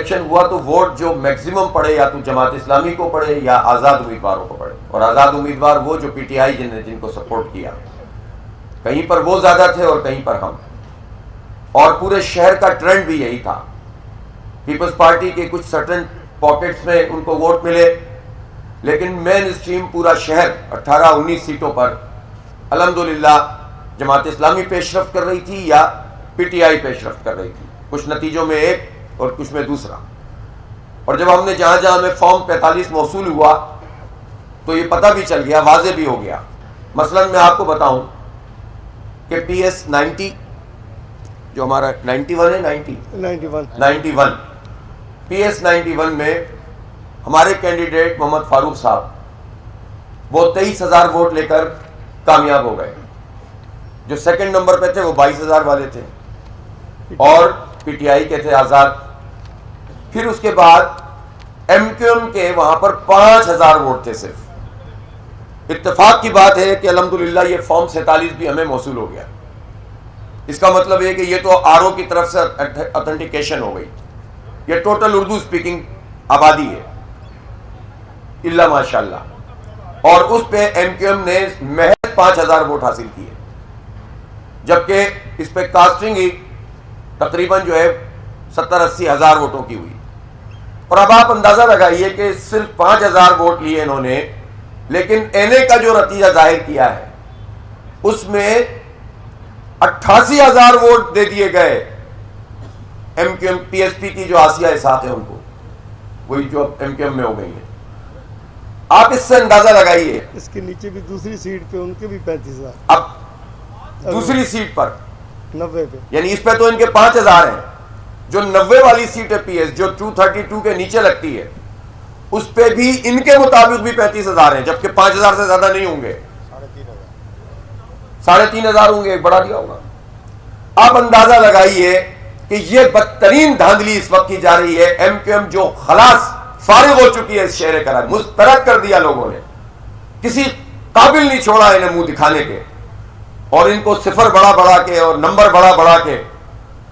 Election हुआ तो vote जो मैक्सिमम पड़े या तो जमात इस्लामी को पड़े या आज़ाद उम्मीदवारों को पड़े, और आज़ाद उम्मीदवार वो जो पीटीआई जिनको सपोर्ट किया, कहीं पर वो ज़्यादा थे और कहीं पर हम। और पूरे शहर का ट्रेंड भी यही था। पीपल्स पार्टी के कुछ सर्टेन पॉकेट्स में उनको वोट मिले, लेकिन मेन स्ट्रीम पूरा शहर 18-19 सीटों पर अल्हम्दुलिल्लाह जमात इस्लामी पेशरफ्त कर रही थी या पीटीआई पेशरफ्त कर रही थी, कुछ नतीजों में एक और कुछ में दूसरा। और जब हमने जहां जहां हमें फॉर्म 45 मौसूल हुआ तो ये पता भी चल गया, वाजे भी हो गया। मसलन मैं आपको बताऊं कि PS 90 जो हमारा 91 है, 91 PS 91 में हमारे कैंडिडेट मोहम्मद फारूक साहब वो 23,000 वोट लेकर कामयाब हो गए। जो सेकंड नंबर पे थे वो 22,000 वाले थे और पीटीआई के थे आजाद। फिर उसके बाद MQM के वहां पर 5,000 वोट थे सिर्फ। इत्तेफाक की बात है कि अल्हम्दुलिल्लाह ये फॉर्म 47 भी हमें मौसूल हो गया। इसका मतलब है कि ये तो RO की तरफ से ऑथेंटिकेशन हो गई। ये टोटल उर्दू स्पीकिंग आबादी है इल्ला माशाल्लाह। और उस पे MQM ने महज 5,000 वोट हासिल किए, जबकि इस पे कास्टिंग ही तकरीबन जो है 70-80 हज़ार वोटों की हुई। और अब आप अंदाजा लगाइए कि सिर्फ 5,000 वोट लिए इन्होंने, लेकिन NA का जो नतीजा जाहिर किया है उसमें 88,000 वोट दे दिए गए MQM PSP की जो आसिया साथ है उनको, वही जो MQM में हो गई है। आप इससे अंदाजा लगाइए। इसके नीचे भी दूसरी सीट पे उनके भी 35,000, अब दूसरी सीट पर 90 पे, यानी इस पे तो इनके 5,000 हैं। जो 90 वाली सीट है PS जो 232 के नीचे लगती है, उस पे भी इनके मुताबिक भी 35,000 हैं, जबकि 5,000 से ज्यादा नहीं होंगे, 3,500 होंगे, बढ़ा दिया होगा। आप अंदाजा लगाइए कि ये बदतरीन धांधली इस वक्त की जा रही है। MQM जो खलास फारिग हो चुकी है इस शहर का, मुस्तरद कर दिया लोगों ने, किसी काबिल नहीं छोड़ा इन्हें मुंह दिखाने के, और इनको सिफर बड़ा बढ़ा के और नंबर बड़ा बढ़ा के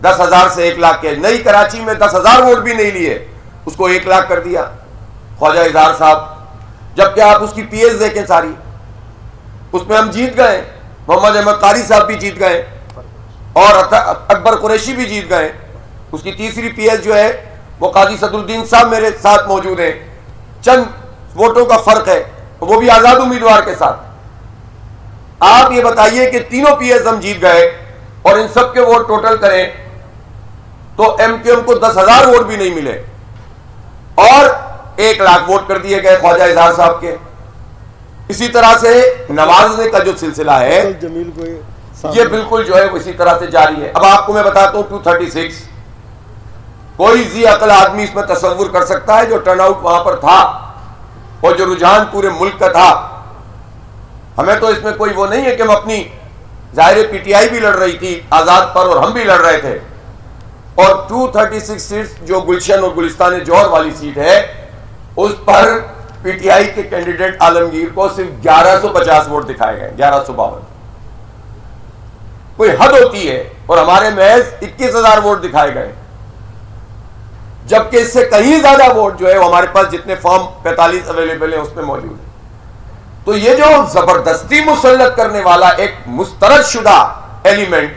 10,000 से 1 लाख के, नई कराची में 10,000 वोट भी नहीं लिए, उसको 1 लाख कर दिया ख्वाजा इजहार साहब। जबकि आप उसकी PS देखें सारी, उसमें हम जीत गए, मोहम्मद अहमद कारी साहब भी जीत गए और अकबर कुरैशी भी जीत गए। उसकी तीसरी PS जो है वो काजी सदरुद्दीन साहब मेरे साथ मौजूद हैं, चंद वोटों का फर्क है, वो भी आजाद उम्मीदवार के साथ। आप ये बताइए कि तीनों PS हम जीत गए और इन सब के वोट टोटल करें तो MQM को 10,000 वोट भी नहीं मिले और 1 लाख वोट कर दिए गए ख्वाजा इजहार साहब के। इसी तरह से नवाजने का जो सिलसिला है जमील को ये बिल्कुल जो है इसी तरह से जारी है। अब आपको मैं बताता हूं 236, कोई जी अकल आदमी इसमें तस्वुर कर सकता है जो टर्नआउट वहां पर था और जो रुझान पूरे मुल्क का था। हमें तो इसमें कोई वो नहीं है कि हम अपनी, जाहिर पीटीआई भी लड़ रही थी आजाद पर और हम भी लड़ रहे थे, और 236 सीट जो गुलशन और गुलिस्तान जौहर वाली सीट है उस पर पीटीआई के कैंडिडेट आलमगीर को सिर्फ 1150 वोट दिखाए गए, 1152। कोई हद होती है, और हमारे महज 21,000 वोट दिखाए गए, जबकि इससे कहीं ज्यादा वोट जो है वो हमारे पास जितने फॉर्म 45 अवेलेबल है उसमें मौजूद है। तो ये जो जबरदस्ती मुसल्लत करने वाला एक मुस्तरद शुदा एलिमेंट,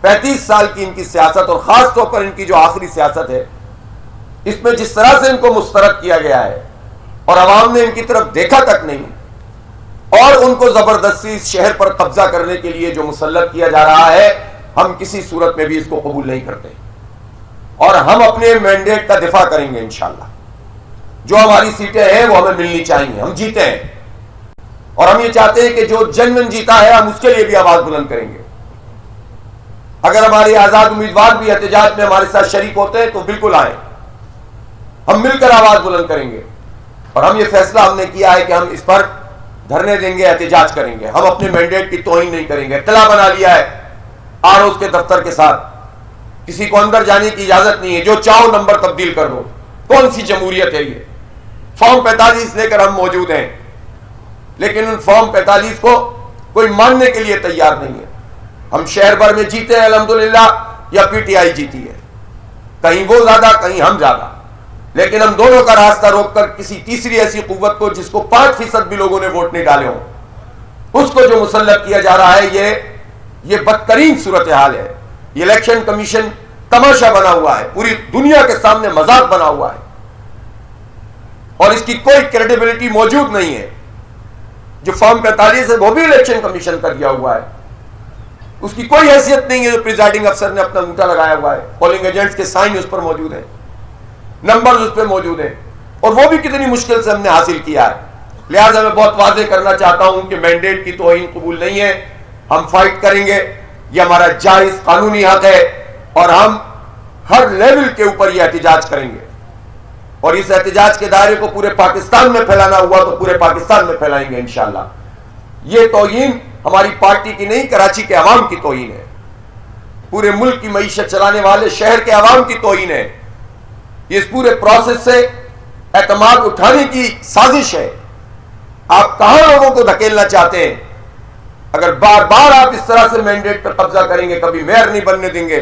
35 साल की इनकी सियासत और खास तौर पर इनकी जो आखिरी सियासत है, इसमें जिस तरह से इनको मुस्तरद किया गया है और अवाम ने इनकी तरफ देखा तक नहीं, और उनको जबरदस्ती इस शहर पर कब्जा करने के लिए जो मुसल्लत किया जा रहा है, हम किसी सूरत में भी इसको कबूल नहीं करते और हम अपने मैंडेट का दिफा करेंगे इंशाअल्लाह। जो हमारी सीटें हैं वो हमें मिलनी चाहिए, हम जीते हैं और हम ये चाहते हैं कि जो जनमन जीता है हम उसके लिए भी आवाज बुलंद करेंगे। अगर हमारे आजाद उम्मीदवार भी एहतजाज में हमारे साथ शरीक होते हैं तो बिल्कुल आए, हम मिलकर आवाज बुलंद करेंगे। और हम ये फैसला हमने किया है कि हम इस पर धरने देंगे, एहतजाज करेंगे, हम अपने मैंडेट की तौहीन नहीं करेंगे। इत्तला बना लिया है ROs के दफ्तर के साथ, किसी को अंदर जाने की इजाजत नहीं है, जो चाहो नंबर तब्दील कर दो। कौन सी जमहूरियत है ये? फॉर्म 45 लेकर हम मौजूद हैं, लेकिन उन फॉर्म 45 को कोई मानने के लिए तैयार नहीं है। हम शहर भर में जीते हैं अल्हम्दुलिल्लाह, या पीटीआई जीती है, कहीं वो ज्यादा कहीं हम ज्यादा, लेकिन हम दोनों का रास्ता रोककर किसी तीसरी ऐसी कुव्वत को जिसको 5% भी लोगों ने वोट नहीं डाले हों, उसको जो मुसल्लत किया जा रहा है, ये बदतरीन सूरत हाल है। ये इलेक्शन कमीशन तमाशा बना हुआ है, पूरी दुनिया के सामने मजाक बना हुआ है और इसकी कोई क्रेडिबिलिटी मौजूद नहीं है। जो फॉर्म 45 है वो भी इलेक्शन कमीशन का दिया हुआ है, उसकी कोई हैसियत नहीं है। जो प्रिजाइडिंग अफसर ने अपना अंगूठा लगाया हुआ है, पोलिंग एजेंट्स के साइन उस पर मौजूद है, नंबर्स उस पर मौजूद है, और वो भी कितनी मुश्किल से हमने हासिल किया है। लिहाजा मैं बहुत वाज़ेह करना चाहता हूं कि मैंडेट की तौहीन कबूल नहीं है। हम फाइट करेंगे, यह हमारा जायज कानूनी हक है और हम हर लेवल के ऊपर यह एहतजाज करेंगे और इस एहतजाज के दायरे को पूरे पाकिस्तान में फैलाना हुआ तो पूरे पाकिस्तान में फैलाएंगे इंशाअल्लाह। यह तौहीन हमारी पार्टी की नहीं, कराची के अवाम की तौहीन है, पूरे मुल्क की मईशत चलाने वाले शहर के अवाम की तौहीन है। इस पूरे प्रोसेस से एतमाद उठाने की साजिश है। आप कहां लोगों को धकेलना चाहते हैं? अगर बार बार आप इस तरह से मैंडेट पर कब्जा करेंगे, कभी मेयर नहीं बनने देंगे,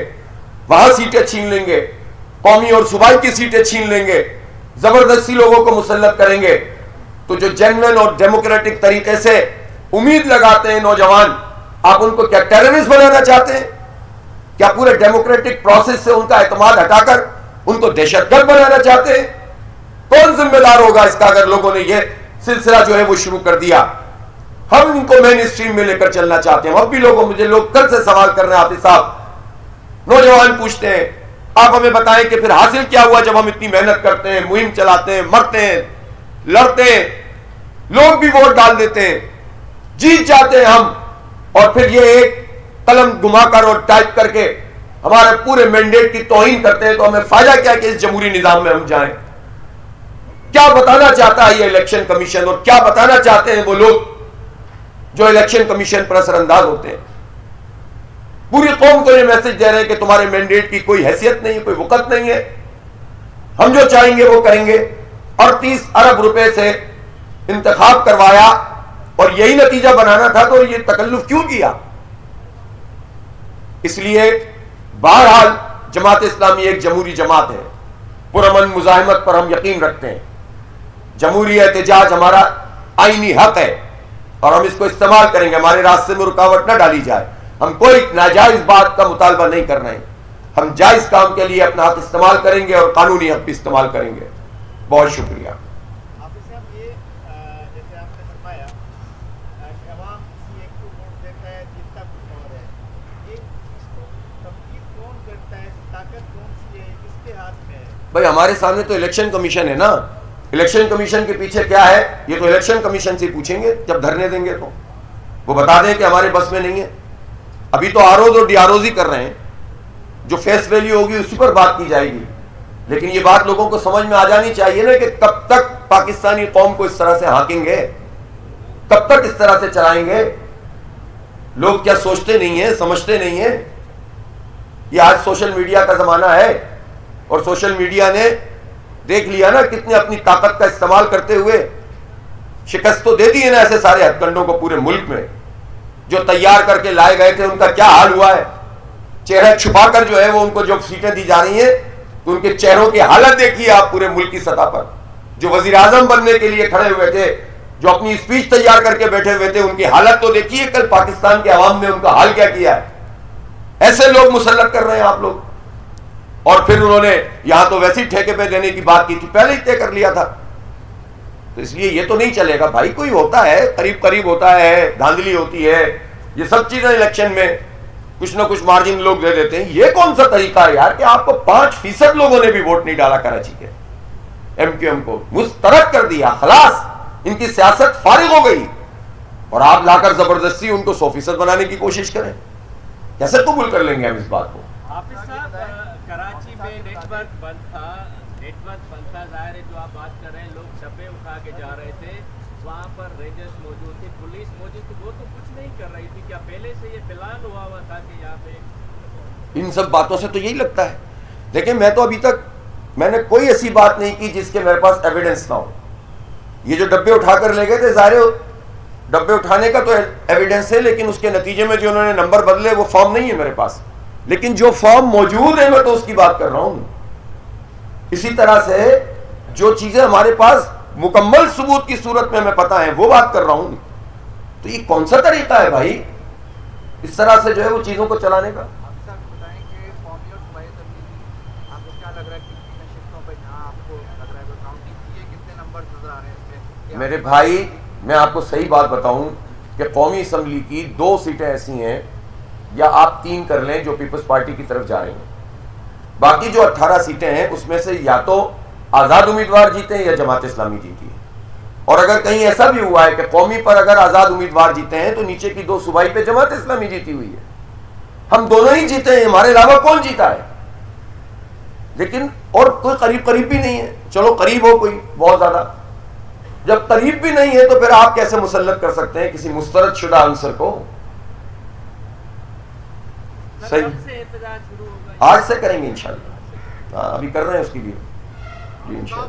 वहां सीटें छीन लेंगे, कौमी और सूबाई की सीटें छीन लेंगे, जबरदस्ती लोगों को मुसल्लत करेंगे, तो जो जेन्युइन और डेमोक्रेटिक तरीके से उम्मीद लगाते हैं नौजवान, आप उनको क्या टेररिस्ट बनाना चाहते हैं? क्या पूरे डेमोक्रेटिक प्रोसेस से उनका एतमाद हटाकर उनको दहशतगर्द बनाना चाहते हैं? कौन जिम्मेदार होगा इसका अगर लोगों ने यह सिलसिला जो है वो शुरू कर दिया? हम इनको मेन स्ट्रीम में लेकर चलना चाहते हैं। अब भी मुझे लोग कल से सवाल कर रहे हैं, हाफिज साहब, नौजवान पूछते हैं आप हमें बताएं कि फिर हासिल क्या हुआ जब हम इतनी मेहनत करते हैं, मुहिम चलाते हैं, मरते हैं, लड़ते हैं, लोग भी वोट डाल देते हैं, जीत जाते हैं हम, और फिर ये एक कलम घुमाकर और टाइप करके हमारे पूरे मैंडेट की तौहीन करते हैं, तो हमें फायदा क्या कि इस जमहूरी निजाम में हम जाएं? क्या बताना चाहता है ये इलेक्शन कमीशन और क्या बताना चाहते हैं वो लोग जो इलेक्शन कमीशन पर असरअंदाज होते हैं? पूरी कौम को ये मैसेज दे रहे हैं कि तुम्हारे मैंडेट की कोई हैसियत नहीं है, कोई वक़्त नहीं है, हम जो चाहेंगे वो करेंगे। 38 अरब रुपए से इंतखाब करवाया और यही नतीजा बनाना था, तो ये तकल्लुफ क्यों किया? इसलिए बहरहाल जमात इस्लामी एक जमहूरी जमात है, पुरअमन मुजाहिमत पर हम यकीन रखते हैं। जमहूरी एहतजाज हमारा आईनी हक है और हम इसको इस्तेमाल करेंगे, हमारे रास्ते में रुकावट न डाली जाए। हम कोई नाजायज बात का मुतालबा नहीं कर रहे हैं, हम जायज काम के लिए अपना हक इस्तेमाल करेंगे और कानूनी हक भी इस्तेमाल करेंगे। बहुत शुक्रिया। भाई हमारे सामने तो इलेक्शन कमीशन है ना, इलेक्शन कमीशन के पीछे क्या है ये तो इलेक्शन कमीशन से पूछेंगे जब धरने देंगे, तो वो बता दें कि हमारे बस में नहीं है। अभी तो आरोज और डियारोज ही कर रहे हैं, जो फेस वैल्यू होगी उसी पर बात की जाएगी। लेकिन ये बात लोगों को समझ में आ जानी चाहिए ना कि कब तक पाकिस्तानी कौम को इस तरह से हाँकेंगे, कब तक इस तरह से चलाएंगे? लोग क्या सोचते नहीं है, समझते नहीं है? ये आज सोशल मीडिया का जमाना है और सोशल मीडिया ने देख लिया ना कितने अपनी ताकत का इस्तेमाल करते हुए शिकस्त तो दे दी है ना ऐसे सारे हथकंडों को पूरे मुल्क में। जो तैयार करके लाए गए थे उनका क्या हाल हुआ है? चेहरा छुपाकर जो है वो उनको जो सीटें दी जा रही हैं, तो उनके चेहरों की हालत देखिए आप पूरे मुल्क की सतह पर। जो वजीर आजम बनने के लिए खड़े हुए थे, जो अपनी स्पीच तैयार करके बैठे हुए थे, उनकी हालत तो देखिए कल पाकिस्तान के अवाम ने उनका हाल क्या किया है। ऐसे लोग मुसल्लत कर रहे हैं आप लोग। और फिर उन्होंने यहां तो वैसे ही ठेके पे देने की बात की थी, पहले ही तय कर लिया था। तो इसलिए ये तो नहीं चलेगा भाई। कोई होता है, करीब करीब होता है, धांधली होती है, ये सब चीजें इलेक्शन में कुछ ना कुछ मार्जिन लोग दे देते हैं। ये कौन सा तरीका है यार कि आपको 5% लोगों ने भी वोट नहीं डाला कराची के, एमक्यूएम को मुस्तरद कर दिया, खलास इनकी सियासत फारिग हो गई, और आप लाकर जबरदस्ती उनको 100% बनाने की कोशिश करें। कैसे कबूल कर लेंगे हम इस बात को? कराची में नेटवर्क बंद था, नेटवर्क बंद था, जाहिर है जो आप बात कर रहे हैं, लोग डब्बे उठा के जा रहे थे, वहाँ पर रेंजर्स मौजूद थे, पुलिस मौजूद थी, वो तो कुछ नहीं कर रही थी। क्या पहले से ये प्लान हुआ था कि यहाँ पे? इन सब बातों से तो यही लगता है। देखिए मैं तो अभी तक मैंने कोई ऐसी बात नहीं की जिसके मेरे पास एविडेंस ना हो। ये जो डब्बे उठाकर ले गए थे, जाहिर डब्बे उठाने का तो एविडेंस है, लेकिन उसके नतीजे में जो उन्होंने नंबर बदले वो फॉर्म नहीं है मेरे पास। लेकिन जो फॉर्म मौजूद है मैं तो उसकी बात कर रहा हूं। इसी तरह से जो चीजें हमारे पास मुकम्मल सबूत की सूरत में हमें पता है वो बात कर रहा हूं। तो ये कौन सा तरीका है भाई इस तरह से जो है वो चीजों को चलाने का? मेरे भाई मैं आपको सही बात बताऊं कि कौमी असम्बली की 2 सीटें ऐसी हैं, या आप 3 कर लें जो पीपल्स पार्टी की तरफ जा रही हैं, बाकी जो 18 सीटें हैं उसमें से या तो आजाद उम्मीदवार जीते हैं या जमात इस्लामी जीती है। और अगर कहीं ऐसा भी हुआ है कि कौमी पर अगर आजाद उम्मीदवार जीते हैं तो नीचे की 2 सूबाई पे जमात इस्लामी जीती हुई है। हम दोनों ही जीते हैं, हमारे अलावा कौन जीता है? लेकिन और कोई करीब करीब भी नहीं है। चलो करीब हो कोई बहुत ज्यादा, जब करीब भी नहीं है तो फिर आप कैसे मुसल्लत कर सकते हैं किसी मुस्तरद शुदा आंसर को? सही, आज से करेंगे इंशाल्लाह। अभी कर रहे हैं उसकी भी इंशाल्लाह।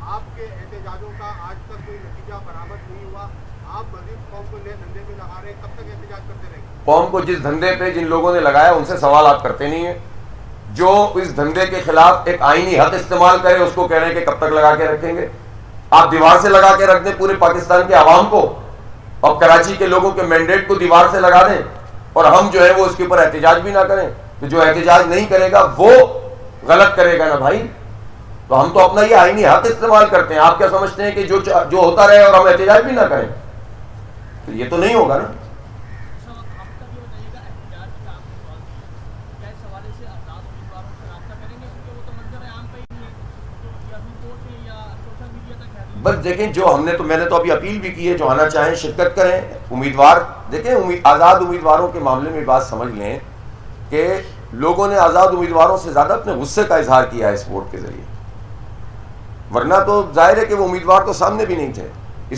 आपके एहतजाजों का आज तक कोई नतीजा बरामद नहीं हुआ, आप मजीद कौम को नए धंधे में लगा रहे हैं, कब तक एहतजाज करते रहेंगे? कौम को जिस धंधे पे जिन लोगों ने लगाया उनसे सवाल आप करते नहीं है। जो इस धंधे के खिलाफ एक आईनी हक इस्तेमाल करे उसको कह रहे हैं कि कब तक लगा के रखेंगे? आप दीवार से लगा के रख दें पूरे पाकिस्तान के आवाम को, और कराची के लोगों के मैंडेट को दीवार से लगा दें, और हम जो है वो उसके ऊपर एहतजाज भी ना करें। तो जो एहतजाज नहीं करेगा वो गलत करेगा ना भाई। तो हम तो अपना ये आईनी हक इस्तेमाल करते हैं। आप क्या समझते हैं कि जो होता रहे और हम एहतजाज भी ना करें? तो ये तो नहीं होगा ना। बस देखें, जो हमने तो मैंने तो अभी अपील भी की है, जो आना चाहें शिरकत करें। उम्मीदवार देखें, आज़ाद उम्मीदवारों के मामले में बात समझ लें कि लोगों ने आज़ाद उम्मीदवारों से ज़्यादा अपने गुस्से का इजहार किया है इस वोट के जरिए, वरना तो जाहिर है कि वो उम्मीदवार तो सामने भी नहीं थे।